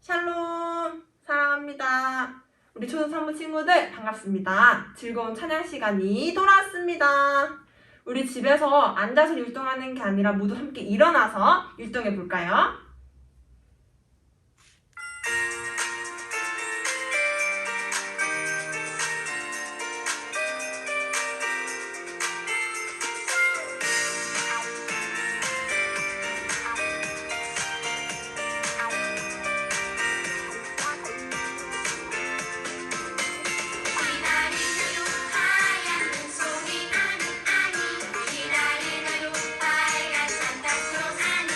샬롬 사랑합니다. 우리 초등산부 친구들 반갑습니다. 즐거운 찬양 시간이 돌아왔습니다. 우리 집에서 앉아서 율동하는 게 아니라 모두 함께 일어나서 율동해 볼까요? 기다리나요 하얀 산타크로스 아니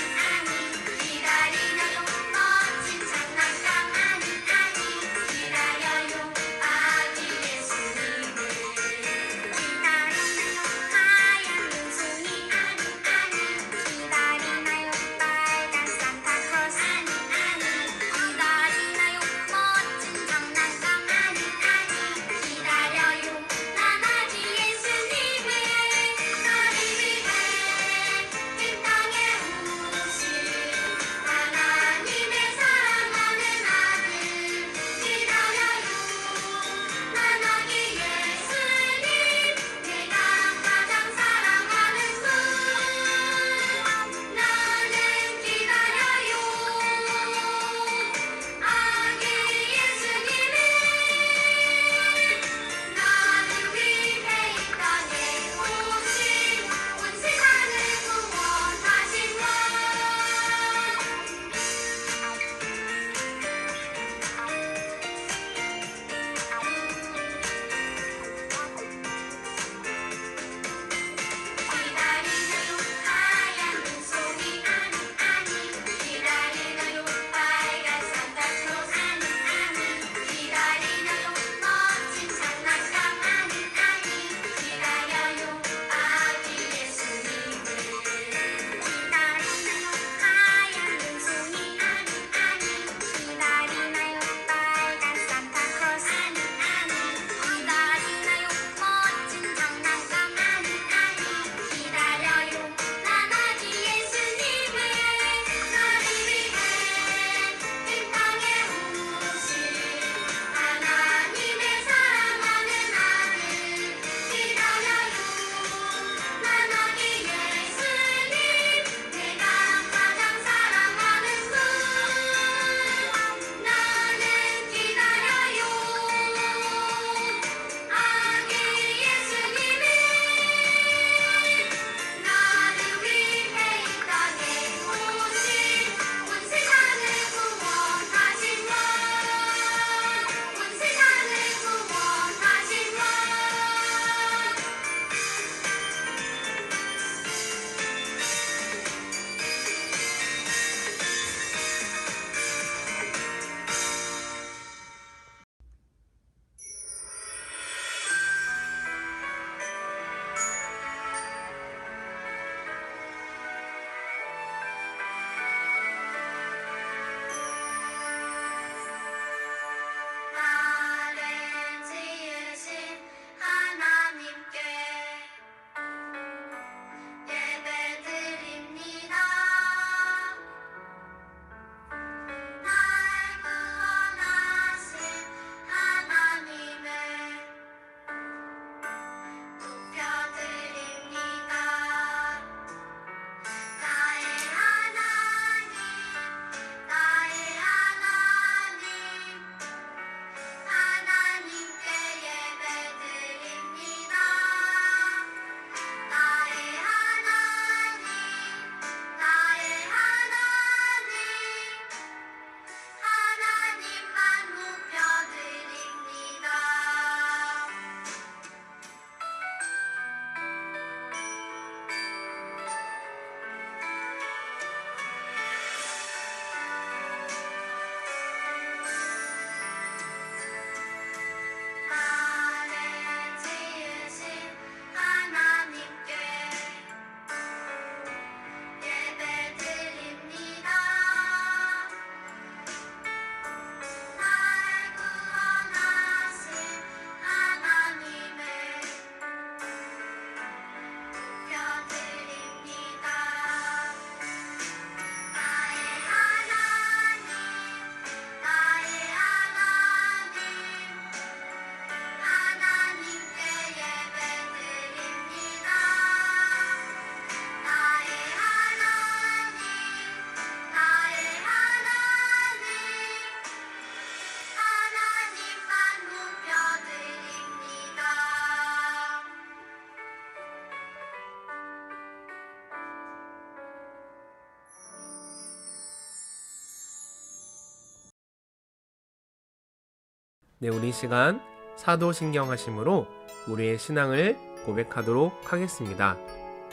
네, 우리 시간 사도신경하심으로 우리의 신앙을 고백하도록 하겠습니다.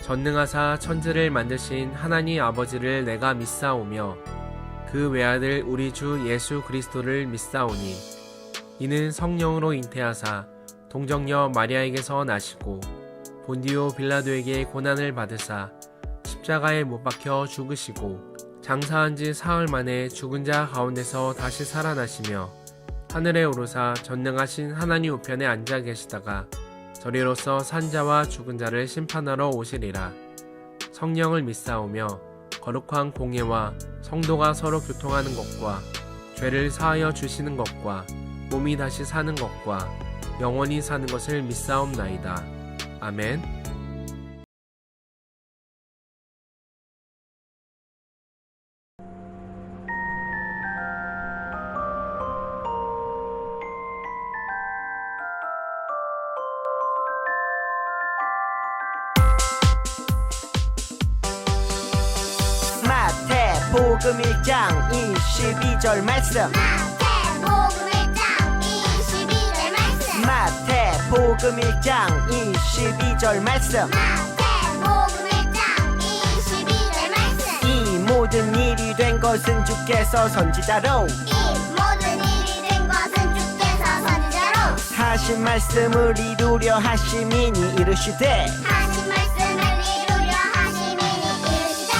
전능하사 천지를 만드신 하나님 아버지를 내가 믿사오며 그 외아들 우리 주 예수 그리스도를 믿사오니 이는 성령으로 잉태하사 동정녀 마리아에게서 나시고 본디오 빌라도에게 고난을 받으사 십자가에 못 박혀 죽으시고 장사한 지 사흘 만에 죽은 자 가운데서 다시 살아나시며 하늘에 오르사 전능하신 하나님 우편에 앉아 계시다가 저리로서 산자와 죽은 자를 심판하러 오시리라. 성령을 믿사오며 거룩한 공예와 성도가 서로 교통하는 것과 죄를 사하여 주시는 것과 몸이 다시 사는 것과 영원히 사는 것을 믿사옵나이다. 아멘. 마태복음 1장 22절 말씀. 마태복음 1장 22절 말씀. 마태복음 1장 22절 말씀. 마태복음 1장 22절 말씀. 이 모든 일이 된 것은 주께서 선지자로 이 모든 일이 된 것은 주께서 선지자로 하신 말씀을 이루려 하심이니 이르시되 하신 말씀을 이루려 하심이니 이르시되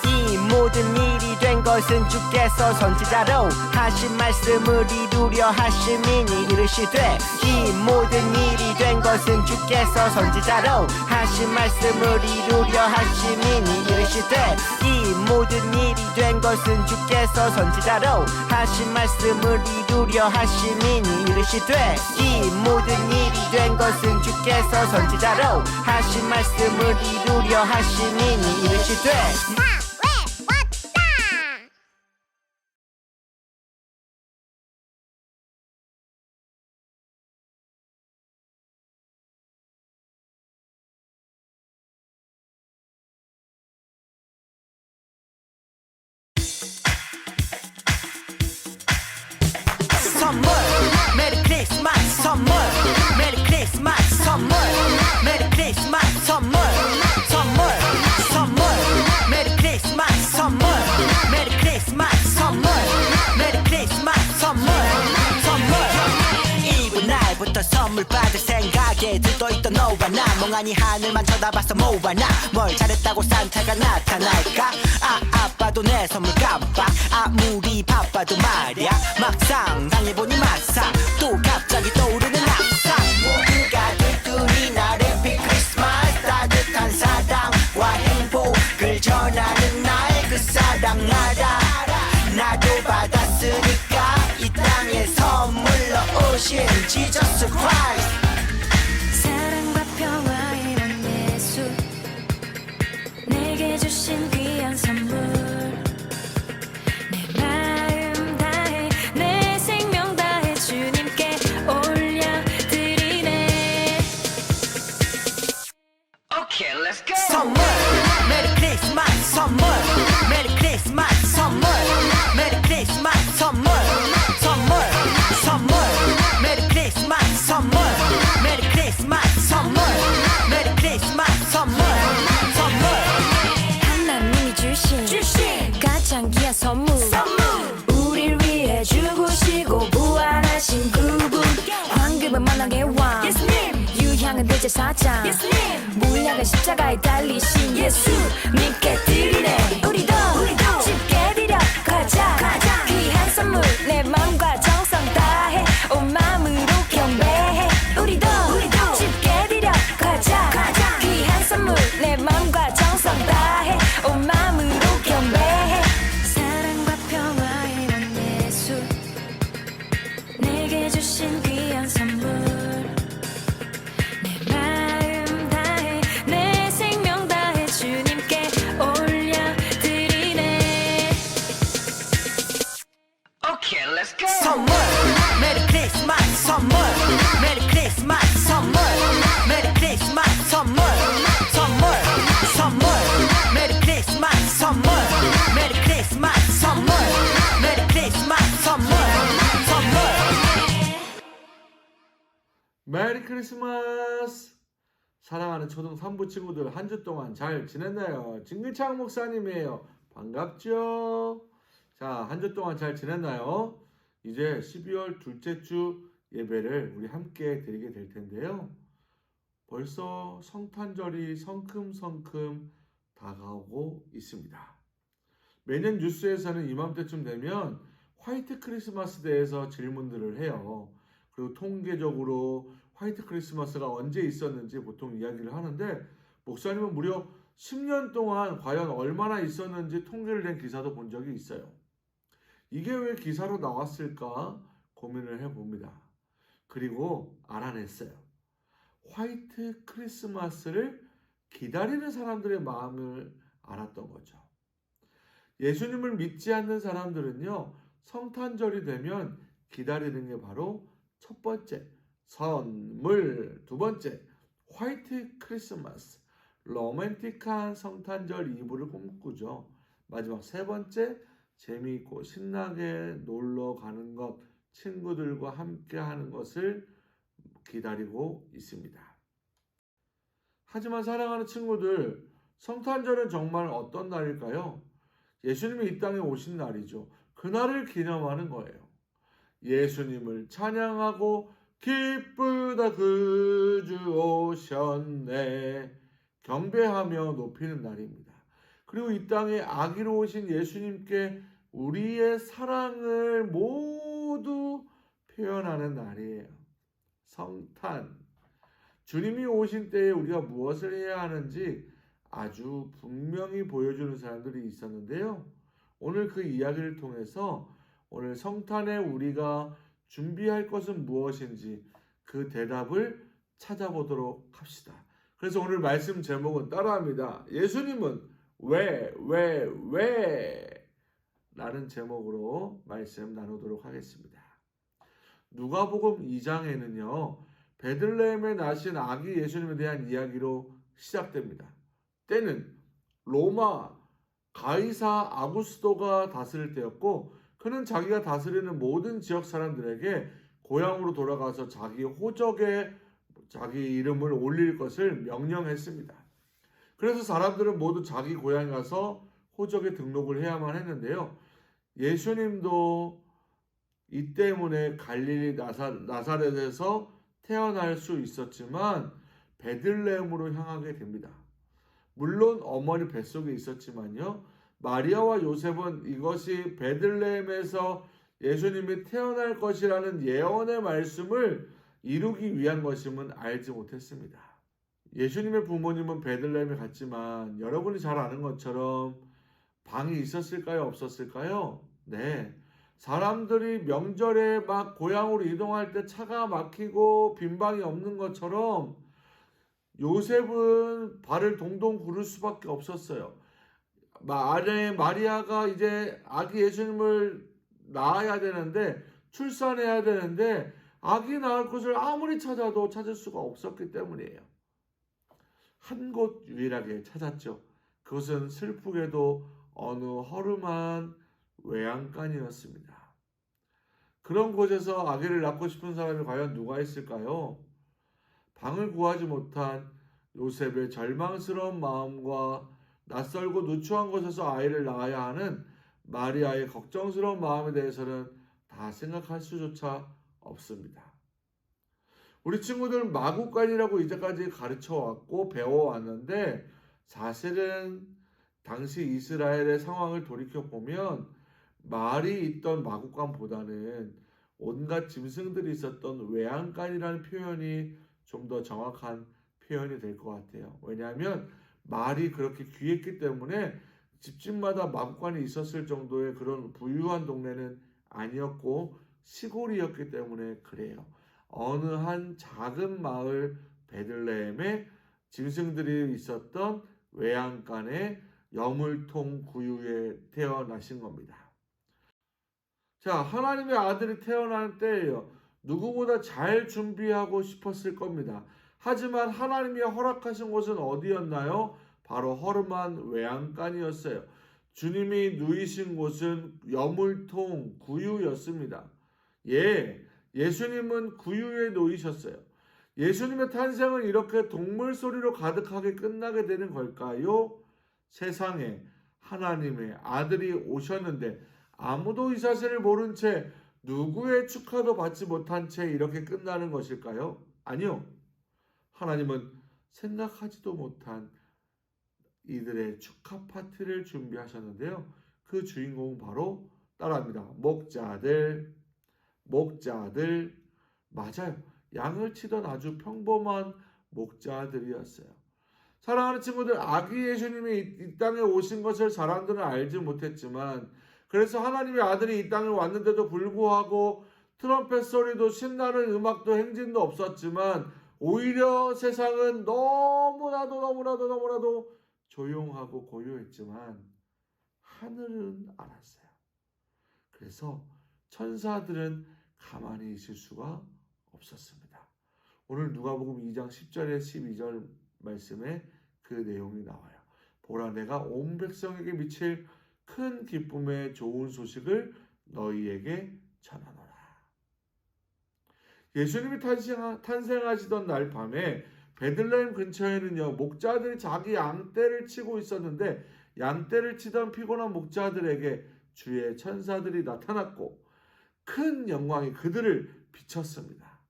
이 모든 일이 된 것은 주께서 선지자로 하신 말씀을 이루려 하심이니 이르시되 이 모든 일이 된 것은 주께서 선지자로 하신 말씀을 이루려 하심이니 이르시되 이 모든 일이 된 것은 주께서 선지자로 하신 말씀을 이루려 하심이니 이르시되 이 모든 일이 된 것은 주께서 선지자로 하신 말씀을 이루려 하심이니 이르시되 선물 메리 크리스마스 선물 메리 크리스마스 선물 메리 크리스마스 선물 선물 선물 메리 크리스마스 선물 메리 크리스마스 선물 메리 크리스마스 선물 선물 이브 날부터 선물 받을 생각에 들떠있던 너와 나 멍하니 하늘만 쳐다봤어 뭐와 나 뭘 잘했다고 산타가 나타날까 아빠도 내 선물 깜빡 아무리 바빠도 말야 막상 당해보니 마상 또 갑자기 떠오르는 악상 모두가 들뜬이 날 해피 크리스마스 따뜻한 사랑과 행복을 전하는 날 그 사랑 알아 나도 받았으니까 이 땅에 선물로 오신 지저스 크라이스트 사랑과 평화의 왕 예수 내게 주신 귀한 선물 내 마음 다해 내 생명 다해 주님께 올려드리네 Okay, let's go. 선물 메리 크리스마스 선물 메리 크리스마스 선물 메리 크리스마스 선물 선물 선물 메리 크리스마스 선물 메리 크리스마스 선물 메리 크리스마스 선물 선물 하나님이 주신 가장 귀한 선물 우릴 위해 죽으시고 부활하신 그분 황금은 만왕의 왕 유향은 대제사장 물량은 십자가에 달리신 예수님께 드리네 우리도 집게 드려 가자 귀한 선물 내 맘과 정성 다해 온 마음으로 경배해 우리도 집게 드려 가자 귀한 선물 내 맘과 정성 다해 온 마음으로 경배해 사랑과 평화의 왕 예수 내게 주신 귀한 선물 내 마음 다해 내 생명 다해 주님께 올려드리네 Okay, let's go. 선물 메리 크리스마스 선물 메리 크리스마스 선물 메리 크리스마스 선물 선물 선물 메리 크리스마스 선물 메리 크리스마스 선물 메리 크리스마스 선물 선물 메리 크리스마스! 사랑하는 초등 3부 친구들 한 주 동안 잘 지냈나요? 진기창 목사님이에요. 반갑죠? 자, 한 주 동안 잘 지냈나요? 이제 12월 둘째 주 예배를 우리 함께 드리게 될 텐데요. 벌써 성탄절이 성큼성큼 다가오고 있습니다. 매년 뉴스에서는 이맘때쯤 되면 화이트 크리스마스 대해서 질문들을 해요. 그리고 통계적으로 화이트 크리스마스가 언제 있었는지 보통 이야기를 하는데 목사님은 무려 10년 동안 과연 얼마나 있었는지 통계를 낸 기사도 본 적이 있어요. 이게 왜 기사로 나왔을까 고민을 해봅니다. 그리고 알아냈어요. 화이트 크리스마스를 기다리는 사람들의 마음을 알았던 거죠. 예수님을 믿지 않는 사람들은요, 성탄절이 되면 기다리는 게 바로 첫 번째, 선물, 두 번째, 화이트 크리스마스, 로맨틱한 성탄절 이브를 꿈꾸죠. 마지막 세 번째, 재미있고 신나게 놀러 가는 것, 친구들과 함께 하는 것을 기다리고 있습니다. 하지만 사랑하는 친구들, 성탄절은 정말 어떤 날일까요? 예수님이 이 땅에 오신 날이죠. 그날을 기념하는 거예요. 예수님을 찬양하고 기쁘다 그 주 오셨네 경배하며 높이는 날입니다. 그리고 이 땅에 아기로 오신 예수님께 우리의 사랑을 모두 표현하는 날이에요. 성탄. 주님이 오신 때에 우리가 무엇을 해야 하는지 아주 분명히 보여주는 사람들이 있었는데요. 오늘 그 이야기를 통해서 오늘 성탄에 우리가 준비할 것은 무엇인지 그 대답을 찾아보도록 합시다. 그래서 오늘 말씀 제목은 따라합니다. 예수님은 왜 라는 제목으로 말씀 나누도록 하겠습니다. 누가복음 2장에는요. 베들레헴에 나신 아기 예수님에 대한 이야기로 시작됩니다. 때는 로마 가이사 아구스도가 다스릴 때였고 그는 자기가 다스리는 모든 지역 사람들에게 고향으로 돌아가서 자기 호적에 자기 이름을 올릴 것을 명령했습니다. 그래서 사람들은 모두 자기 고향에 가서 호적에 등록을 해야만 했는데요. 예수님도 이 때문에 갈릴리 나사렛에서 태어날 수 있었지만 베들레헴으로 향하게 됩니다. 물론 어머니 뱃속에 있었지만요. 마리아와 요셉은 이것이 베들레헴에서 예수님이 태어날 것이라는 예언의 말씀을 이루기 위한 것임은 알지 못했습니다. 예수님의 부모님은 베들레헴에 갔지만 여러분이 잘 아는 것처럼 방이 있었을까요? 없었을까요? 네. 사람들이 명절에 막 고향으로 이동할 때 차가 막히고 빈 방이 없는 것처럼 요셉은 발을 동동 구를 수밖에 없었어요. 마리아가 이제 아기 예수님을 낳아야 되는데 출산해야 되는데 아기 낳을 곳을 아무리 찾아도 찾을 수가 없었기 때문이에요. 한 곳 유일하게 찾았죠. 그것은 슬프게도 어느 허름한 외양간이었습니다. 그런 곳에서 아기를 낳고 싶은 사람이 과연 누가 있을까요? 방을 구하지 못한 요셉의 절망스러운 마음과 낯설고 누추한 곳에서 아이를 낳아야 하는 마리아의 걱정스러운 마음에 대해서는 다 생각할 수조차 없습니다. 우리 친구들 마구간이라고 이제까지 가르쳐왔고 배워왔는데 사실은 당시 이스라엘의 상황을 돌이켜보면 말이 있던 마구간보다는 온갖 짐승들이 있었던 외양간이라는 표현이 좀 더 정확한 표현이 될 것 같아요. 왜냐하면 말이 그렇게 귀했기 때문에 집집마다 마구간이 있었을 정도의 그런 부유한 동네는 아니었고 시골이었기 때문에 그래요. 어느 한 작은 마을 베들레헴에 짐승들이 있었던 외양간의 여물통 구유에 태어나신 겁니다. 자, 하나님의 아들이 태어난 때예요. 누구보다 잘 준비하고 싶었을 겁니다. 하지만 하나님이 허락하신 곳은 어디였나요? 바로 허름한 외양간이었어요. 주님이 누이신 곳은 여물통 구유였습니다. 예수님은 구유에 놓이셨어요. 예수님의 탄생은 이렇게 동물 소리로 가득하게 끝나게 되는 걸까요? 세상에 하나님의 아들이 오셨는데 아무도 이 사실을 모른 채 누구의 축하도 받지 못한 채 이렇게 끝나는 것일까요? 아니요. 하나님은 생각하지도 못한 이들의 축하 파티를 준비하셨는데요. 그 주인공은 바로 따라합니다. 목자들. 맞아요. 양을 치던 아주 평범한 목자들이었어요. 사랑하는 친구들, 아기 예수님이 이 땅에 오신 것을 사람들은 알지 못했지만, 그래서 하나님의 아들이 이 땅에 왔는데도 불구하고 트럼펫 소리도 신나는 음악도 행진도 없었지만, 오히려 세상은 너무나도 조용하고 고요했지만 하늘은 알았어요. 그래서 천사들은 가만히 있을 수가 없었습니다. 오늘 누가복음 2장 10절에 12절 말씀에 그 내용이 나와요. 보라, 내가 온 백성에게 미칠 큰 기쁨의 좋은 소식을 너희에게 전하노라. 예수님이 탄생하시던 날 밤에 베들레헴 근처에는요, 목자들이 자기 양떼를 치고 있었는데 양떼를 치던 피곤한 목자들에게 주의 천사들이 나타났고 큰 영광이 그들을 비쳤습니다.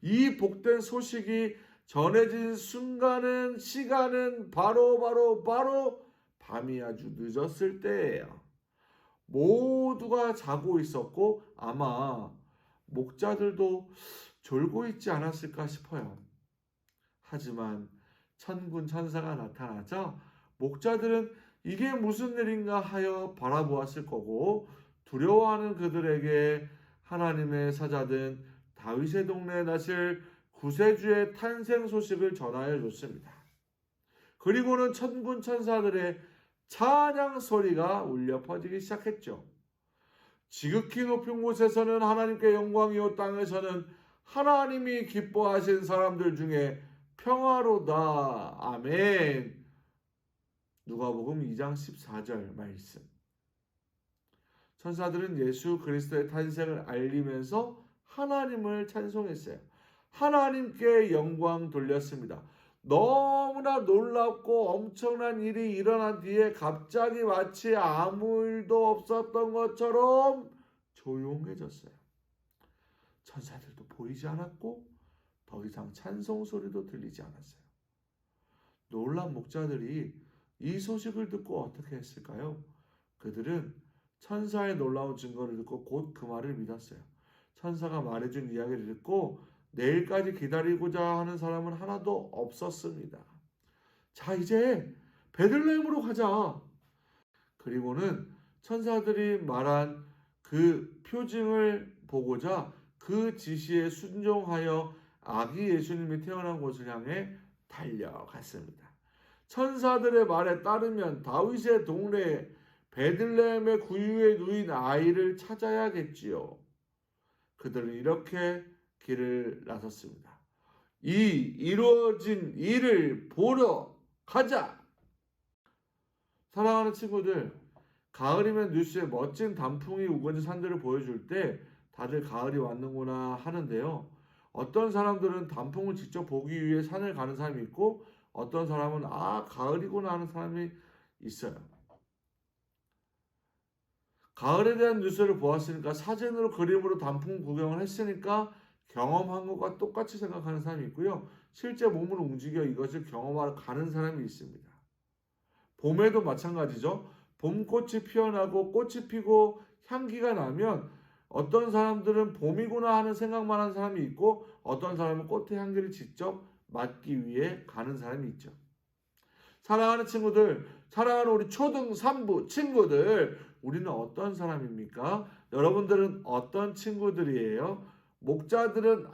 이 복된 소식이 전해진 시간은 바로 밤이 아주 늦었을 때예요. 모두가 자고 있었고 아마 목자들도 졸고 있지 않았을까 싶어요. 하지만 천군 천사가 나타나자 목자들은 이게 무슨 일인가 하여 바라보았을 거고 두려워하는 그들에게 하나님의 사자된 다윗의 동네에 나실 구세주의 탄생 소식을 전하여 줬습니다. 그리고는 천군 천사들의 찬양 소리가 울려 퍼지기 시작했죠. 지극히 높은 곳에서는 하나님께 영광이요, 땅에서는 하나님이 기뻐하신 사람들 중에 평화로다. 아멘. 누가복음 2장 14절 말씀. 천사들은 예수 그리스도의 탄생을 알리면서 하나님을 찬송했어요. 하나님께 영광 돌렸습니다. 너무나 놀랍고 엄청난 일이 일어난 뒤에 갑자기 마치 아무 일도 없었던 것처럼 조용해졌어요. 천사들도 보이지 않았고 더 이상 찬송 소리도 들리지 않았어요. 놀란 목자들이 이 소식을 듣고 어떻게 했을까요? 그들은 천사의 놀라운 증거를 듣고 곧 그 말을 믿었어요. 천사가 말해준 이야기를 듣고 내일까지 기다리고자 하는 사람은 하나도 없었습니다. 자, 이제 베들레헴으로 가자. 그리고는 천사들이 말한 그 표징을 보고자 그 지시에 순종하여 아기 예수님이 태어난 곳을 향해 달려갔습니다. 천사들의 말에 따르면 다윗의 동네에 베들레헴의 구유에 누인 아이를 찾아야겠지요. 그들은 이렇게 길을 나섰습니다. 이 이루어진 일을 보러 가자. 사랑하는 친구들, 가을이면 뉴스에 멋진 단풍이 우거진 산들을 보여줄 때 다들 가을이 왔는구나 하는데요. 어떤 사람들은 단풍을 직접 보기 위해 산을 가는 사람이 있고 어떤 사람은 가을이구나 하는 사람이 있어요. 가을에 대한 뉴스를 보았으니까 사진으로 그림으로 단풍 구경을 했으니까 경험한 것과 똑같이 생각하는 사람이 있고요. 실제 몸으로 움직여 이것을 경험하러 가는 사람이 있습니다. 봄에도 마찬가지죠. 봄꽃이 피어나고 꽃이 피고 향기가 나면 어떤 사람들은 봄이구나 하는 생각만 하는 사람이 있고 어떤 사람은 꽃의 향기를 직접 맡기 위해 가는 사람이 있죠. 사랑하는 친구들, 사랑하는 우리 초등 3부 친구들, 우리는 어떤 사람입니까? 여러분들은 어떤 친구들이에요? 목자들은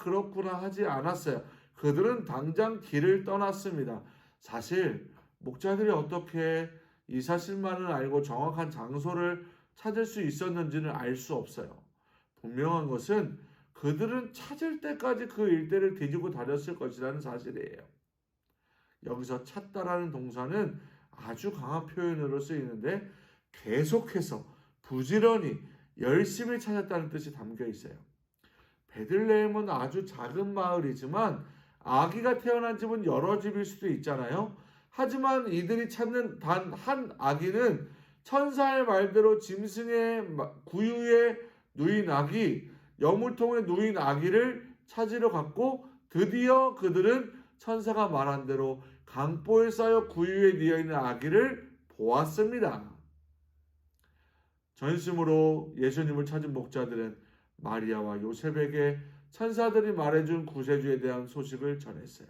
그렇구나 하지 않았어요. 그들은 당장 길을 떠났습니다. 사실 목자들이 어떻게 이 사실만을 알고 정확한 장소를 찾을 수 있었는지는 알 수 없어요. 분명한 것은 그들은 찾을 때까지 그 일대를 뒤지고 다녔을 것이라는 사실이에요. 여기서 찾다라는 동사는 아주 강한 표현으로 쓰이는데 계속해서 부지런히 열심히 찾았다는 뜻이 담겨 있어요. 베들레헴은 아주 작은 마을이지만 아기가 태어난 집은 여러 집일 수도 있잖아요. 하지만 이들이 찾는 단 한 아기는 천사의 말대로 짐승의 구유에 누인 아기, 여물통에 누인 아기를 찾으러 갔고 드디어 그들은 천사가 말한 대로 강보에 쌓여 구유에 누워 있는 아기를 보았습니다. 전심으로 예수님을 찾은 목자들은 마리아와 요셉에게 천사들이 말해준 구세주에 대한 소식을 전했어요.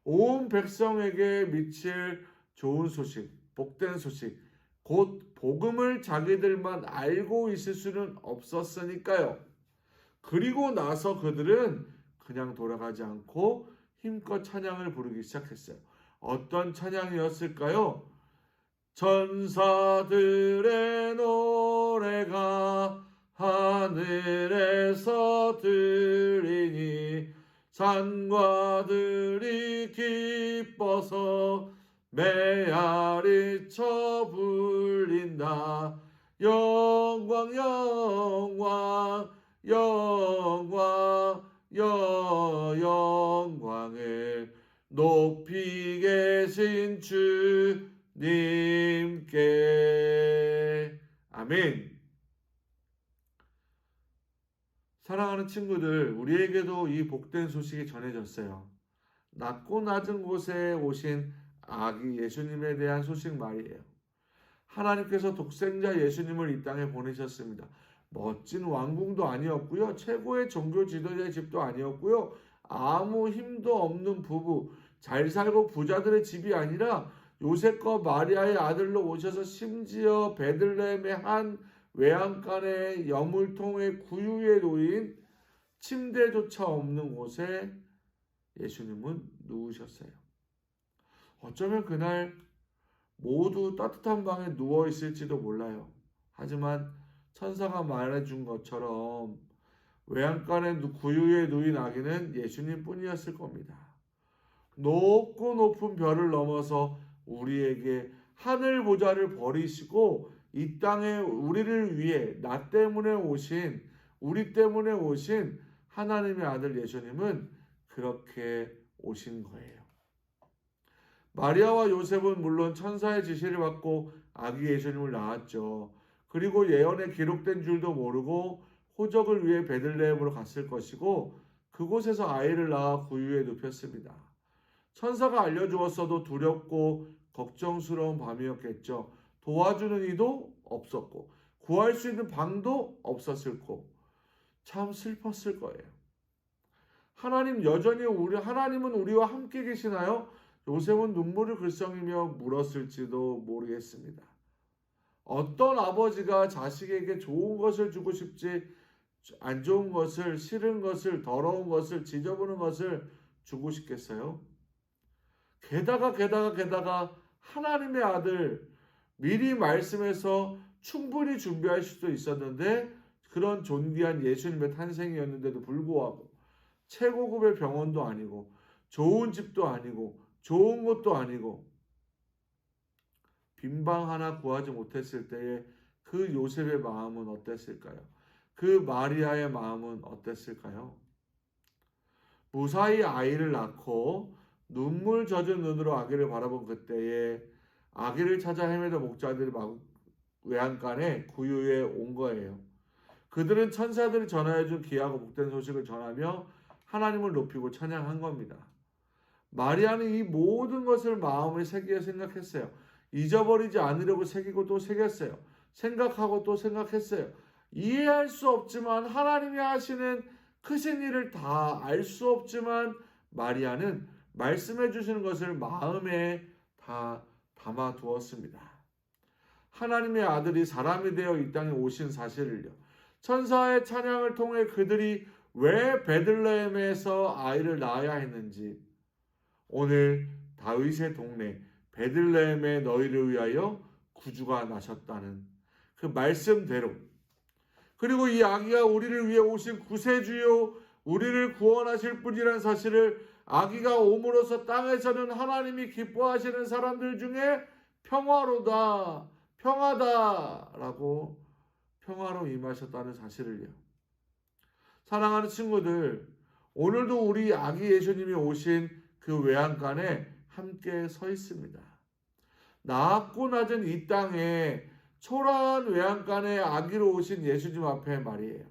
온 백성에게 미칠 좋은 소식, 복된 소식, 곧 복음을 자기들만 알고 있을 수는 없었으니까요. 그리고 나서 그들은 그냥 돌아가지 않고 힘껏 찬양을 부르기 시작했어요. 어떤 찬양이었을까요? 천사들의 노래가 하늘에서 들리니 산과들이 기뻐서 메아리쳐 불린다. 영광 영광 영광 영광을 높이 계신 주님께. 아멘. 사랑하는 친구들, 우리에게도 이 복된 소식이 전해졌어요. 낮고 낮은 곳에 오신 아기 예수님에 대한 소식 말이에요. 하나님께서 독생자 예수님을 이 땅에 보내셨습니다. 멋진 왕궁도 아니었고요. 최고의 종교 지도자의 집도 아니었고요. 아무 힘도 없는 부부, 잘 살고 부자들의 집이 아니라 요셉과 마리아의 아들로 오셔서 심지어 베들레헴의 한 외양간의 여물통의 구유에 놓인 침대조차 없는 곳에 예수님은 누우셨어요. 어쩌면 그날 모두 따뜻한 방에 누워 있을지도 몰라요. 하지만 천사가 말해준 것처럼 외양간의 구유에 누인 아기는 예수님 뿐이었을 겁니다. 높고 높은 별을 넘어서 우리에게 하늘 보좌를 버리시고 이 땅에 우리를 위해 나 때문에 오신, 우리 때문에 오신 하나님의 아들 예수님은 그렇게 오신 거예요. 마리아와 요셉은 물론 천사의 지시를 받고 아기 예수님을 낳았죠. 그리고 예언에 기록된 줄도 모르고 호적을 위해 베들레헴으로 갔을 것이고 그곳에서 아이를 낳아 구유에 눕혔습니다. 천사가 알려주었어도 두렵고 걱정스러운 밤이었겠죠. 도와주는 이도 없었고 구할 수 있는 방도 없었을 거고 참 슬펐을 거예요. 하나님은 우리와 함께 계시나요? 요셉은 눈물을 글썽이며 물었을지도 모르겠습니다. 어떤 아버지가 자식에게 좋은 것을 주고 싶지 안 좋은 것을, 싫은 것을, 더러운 것을, 지저분한 것을 주고 싶겠어요? 게다가 하나님의 아들 미리 말씀해서 충분히 준비할 수도 있었는데 그런 존귀한 예수님의 탄생이었는데도 불구하고 최고급의 병원도 아니고 좋은 집도 아니고 좋은 곳도 아니고 빈방 하나 구하지 못했을 때에 그 요셉의 마음은 어땠을까요? 그 마리아의 마음은 어땠을까요? 무사히 아이를 낳고 눈물 젖은 눈으로 아기를 바라본 그때에 아기를 찾아 헤매던 목자들이 외양간에 구유에 온 거예요. 그들은 천사들이 전하여준 귀하고 복된 소식을 전하며 하나님을 높이고 찬양한 겁니다. 마리아는 이 모든 것을 마음에 새기어 생각했어요. 잊어버리지 않으려고 새기고 또 새겼어요. 생각하고 또 생각했어요. 이해할 수 없지만 하나님이 하시는 크신 일을 다 알 수 없지만 마리아는 말씀해 주시는 것을 마음에 다 담아 두었습니다. 하나님의 아들이 사람이 되어 이 땅에 오신 사실을요. 천사의 찬양을 통해 그들이 왜 베들레헴에서 아이를 낳아야 했는지, 오늘 다윗의 동네 베들레헴에 너희를 위하여 구주가 나셨다는 그 말씀대로, 그리고 이 아기가 우리를 위해 오신 구세주요 우리를 구원하실 분이라는 사실을 아기가 옴으로써 땅에서는 하나님이 기뻐하시는 사람들 중에 평화로다, 평화다라고 평화로 임하셨다는 사실을요. 사랑하는 친구들, 오늘도 우리 아기 예수님이 오신 그 외양간에 함께 서 있습니다. 낮고 낮은 이 땅에 초라한 외양간에 아기로 오신 예수님 앞에 말이에요.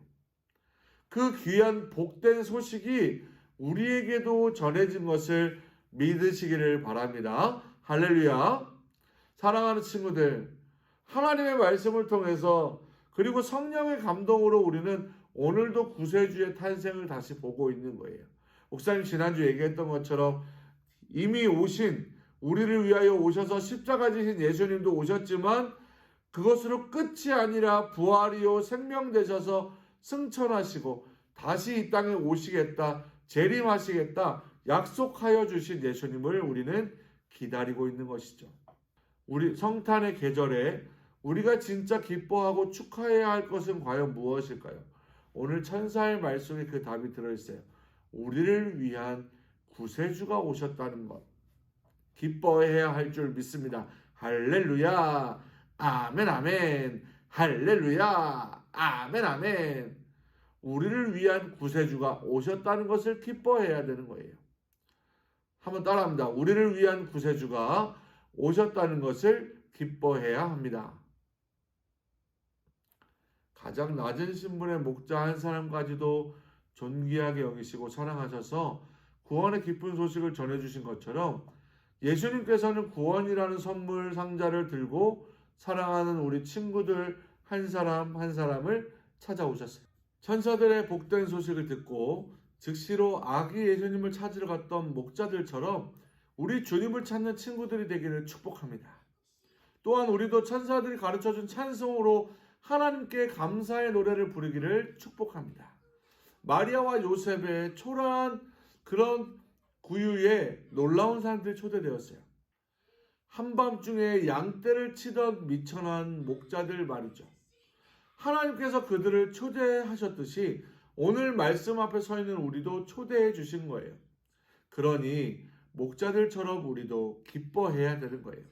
그 귀한 복된 소식이 우리에게도 전해진 것을 믿으시기를 바랍니다. 할렐루야. 사랑하는 친구들, 하나님의 말씀을 통해서 그리고 성령의 감동으로 우리는 오늘도 구세주의 탄생을 다시 보고 있는 거예요. 목사님 지난주 얘기했던 것처럼 이미 오신, 우리를 위하여 오셔서 십자가 지신 예수님도 오셨지만 그것으로 끝이 아니라 부활이요 생명 되셔서 승천하시고 다시 이 땅에 오시겠다, 재림하시겠다 약속하여 주신 예수님을 우리는 기다리고 있는 것이죠. 우리 성탄의 계절에 우리가 진짜 기뻐하고 축하해야 할 것은 과연 무엇일까요? 오늘 천사의 말씀에 그 답이 들어있어요. 우리를 위한 구세주가 오셨다는 것. 기뻐해야 할 줄 믿습니다. 할렐루야. 아멘 아멘. 할렐루야. 아멘 아멘. 우리를 위한 구세주가 오셨다는 것을 기뻐해야 되는 거예요. 한번 따라합니다. 우리를 위한 구세주가 오셨다는 것을 기뻐해야 합니다. 가장 낮은 신분의 목자 한 사람까지도 존귀하게 여기시고 사랑하셔서 구원의 기쁜 소식을 전해주신 것처럼 예수님께서는 구원이라는 선물 상자를 들고 사랑하는 우리 친구들 한 사람 한 사람을 찾아오셨어요. 천사들의 복된 소식을 듣고 즉시로 아기 예수님을 찾으러 갔던 목자들처럼 우리 주님을 찾는 친구들이 되기를 축복합니다. 또한 우리도 천사들이 가르쳐준 찬송으로 하나님께 감사의 노래를 부르기를 축복합니다. 마리아와 요셉의 초라한 그런 구유에 놀라운 사람들이 초대되었어요. 한밤중에 양떼를 치던 미천한 목자들 말이죠. 하나님께서 그들을 초대하셨듯이 오늘 말씀 앞에 서 있는 우리도 초대해 주신 거예요. 그러니 목자들처럼 우리도 기뻐해야 되는 거예요.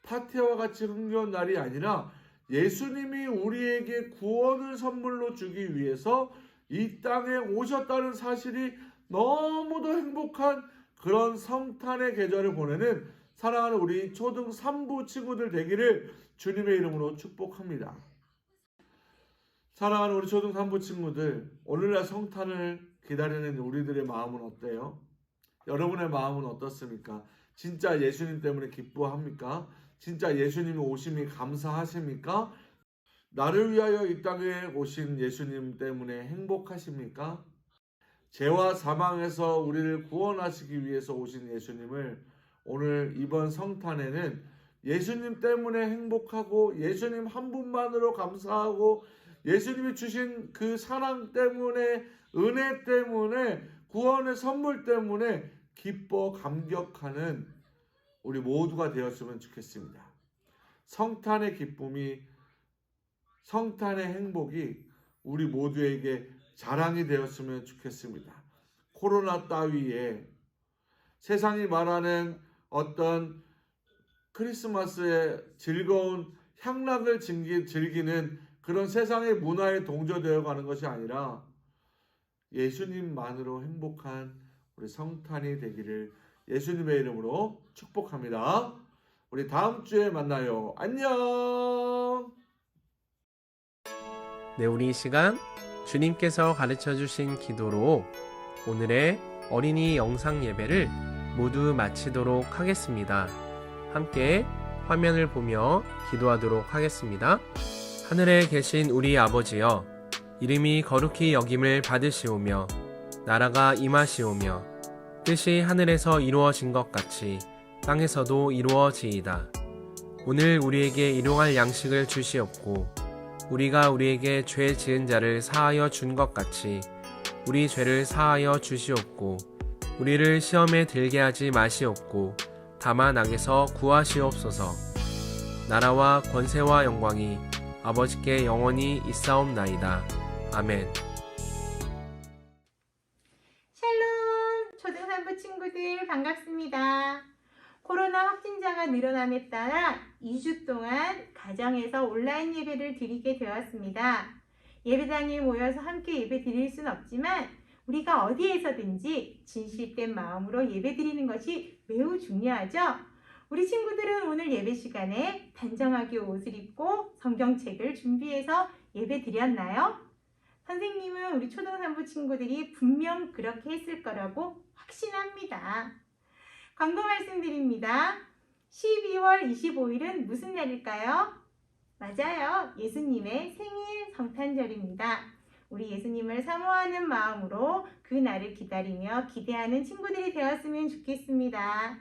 파티와 같이 흥겨운 날이 아니라 예수님이 우리에게 구원을 선물로 주기 위해서 이 땅에 오셨다는 사실이 너무도 행복한 그런 성탄의 계절을 보내는 사랑하는 우리 초등 3부 친구들 되기를 주님의 이름으로 축복합니다. 사랑하는 우리 초등 3부 친구들, 오늘날 성탄을 기다리는 우리들의 마음은 어때요? 여러분의 마음은 어떻습니까? 진짜 예수님 때문에 기뻐합니까? 진짜 예수님이 오심이 감사하십니까? 나를 위하여 이 땅에 오신 예수님 때문에 행복하십니까? 죄와 사망에서 우리를 구원하시기 위해서 오신 예수님을 오늘 이번 성탄에는 예수님 때문에 행복하고 예수님 한 분만으로 감사하고 예수님이 주신 그 사랑 때문에, 은혜 때문에, 구원의 선물 때문에 기뻐 감격하는 우리 모두가 되었으면 좋겠습니다. 성탄의 기쁨이, 성탄의 행복이 우리 모두에게 자랑이 되었으면 좋겠습니다. 코로나 따위에 세상이 말하는 어떤 크리스마스의 즐거운 향락을 즐기는 그런 세상의 문화에 동조되어 가는 것이 아니라 예수님만으로 행복한 우리 성탄이 되기를 예수님의 이름으로 축복합니다. 우리 다음 주에 만나요. 안녕. 네, 우리 이 시간 주님께서 가르쳐 주신 기도로 오늘의 어린이 영상 예배를 모두 마치도록 하겠습니다. 함께 화면을 보며 기도하도록 하겠습니다. 하늘에 계신 우리 아버지여, 이름이 거룩히 여김을 받으시오며 나라가 임하시오며 뜻이 하늘에서 이루어진 것 같이 땅에서도 이루어지이다. 오늘 우리에게 일용할 양식을 주시옵고 우리가 우리에게 죄 지은 자를 사하여 준 것 같이 우리 죄를 사하여 주시옵고 우리를 시험에 들게 하지 마시옵고 다만 악에서 구하시옵소서. 나라와 권세와 영광이 아버지께 영원히 있사옵나이다. 아멘. 샬롬! 초등산부 친구들 반갑습니다. 코로나 확진자가 늘어남에 따라 2주 동안 가정에서 온라인 예배를 드리게 되었습니다. 예배당에 모여서 함께 예배 드릴 수는 없지만 우리가 어디에서든지 진실된 마음으로 예배 드리는 것이 매우 중요하죠. 우리 친구들은 오늘 예배 시간에 단정하게 옷을 입고 성경책을 준비해서 예배 드렸나요? 선생님은 우리 초등산부 친구들이 분명 그렇게 했을 거라고 확신합니다. 광고 말씀드립니다. 12월 25일은 무슨 날일까요? 맞아요. 예수님의 생일 성탄절입니다. 우리 예수님을 사모하는 마음으로 그 날을 기다리며 기대하는 친구들이 되었으면 좋겠습니다.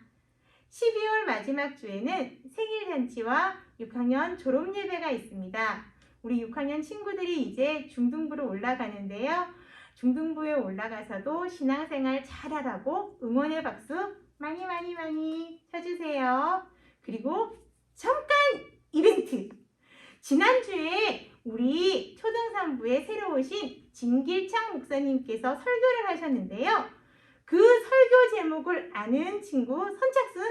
12월 마지막 주에는 생일잔치와 6학년 졸업예배가 있습니다. 우리 6학년 친구들이 이제 중등부로 올라가는데요. 중등부에 올라가서도 신앙생활 잘하라고 응원의 박수 많이 쳐주세요. 그리고 잠깐 이벤트! 지난주에 우리 초등산부에 새로 오신 진길창 목사님께서 설교를 하셨는데요. 그 설교 제목을 아는 친구 선착순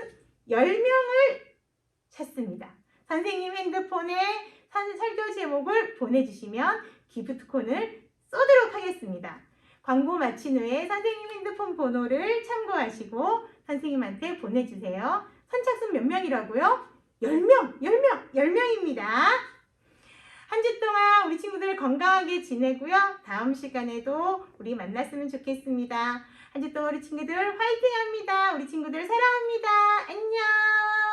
10명을 찾습니다. 선생님 핸드폰에 설교 제목을 보내주시면 기프트콘을 쏘도록 하겠습니다. 광고 마친 후에 선생님 핸드폰 번호를 참고하시고 선생님한테 보내주세요. 선착순 몇 명이라고요? 10명입니다. 한 주 동안 우리 친구들 건강하게 지내고요. 다음 시간에도 우리 만났으면 좋겠습니다. 한 주 동안 우리 친구들 화이팅 합니다. 우리 친구들 사랑합니다. 안녕.